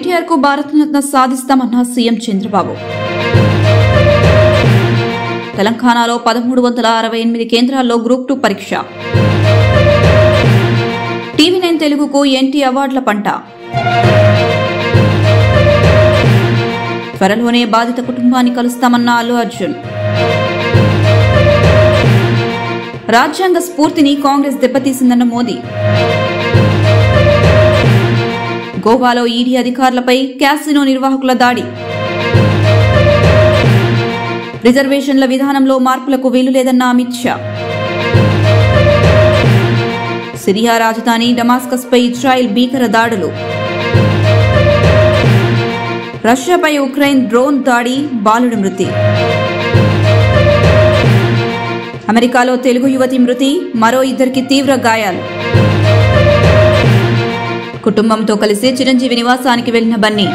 ఎన్టీఆర్ కు భారతరత్న సాధిస్తామన్న సీఎం చంద్రబాబు. తెలంగాణలో 1368 కేంద్రాల్లో గ్రూప్ 2 పరీక్ష. టీవీ9 తెలుగుకు ఎన్టీ అవార్డుల పంట. త్వరలోనే బాధిత కుటుంబాన్ని కలుస్తామన్న అల్లు అర్జున్. రాజ్యాంగ స్ఫూర్తిని కాంగ్రెస్ దెబ్బతీసిందన్న మోదీ. గోవాలో ఈడీ అధికారులపై క్యాసినో నిర్వాహకుల దాడి. రిజర్వేషన్ల విధానంలో మార్పులకు వీలులేదన్న అమిత్ షా. సిరియా రాజధాని డమాస్కస్ పై ఇజ్రాయెల్ భీకర దాడులు. రష్యాపై ఉక్రెయిన్ డ్రోన్ దాడి, బాలుడి మృతి. అమెరికాలో తెలుగు యువతి మృతి, మరో 2కి తీవ్ర గాయాలు. కుటుంబంతో కలిసి చిరంజీవి నివాసానికి వెళ్లిన బన్నీ.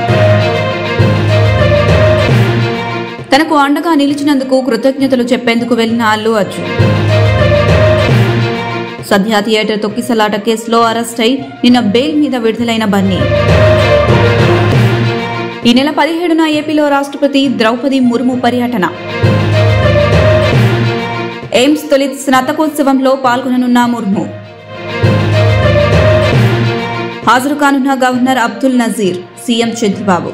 తనకు అండగా నిలిచినందుకు కృతజ్ఞతలు చెప్పేందుకు వెళ్లిన అల్లు అర్జున్. సద్యా థియేటర్ తొక్కిసలాట కేసులో అరెస్ట్ అయి నిన్న బెయిల్ మీద విడుదలైన బన్నీ. ఈ నెల 17న ఏపీలో రాష్ట్రపతి ద్రౌపది ముర్ము పర్యటన. ఎయిమ్స్ తొలి స్నాతకోత్సవంలో పాల్గొననున్న ముర్ము. హాజరు కానున్న గవర్నర్ అబ్దుల్ నజీర్, సీఎం చంద్రబాబు.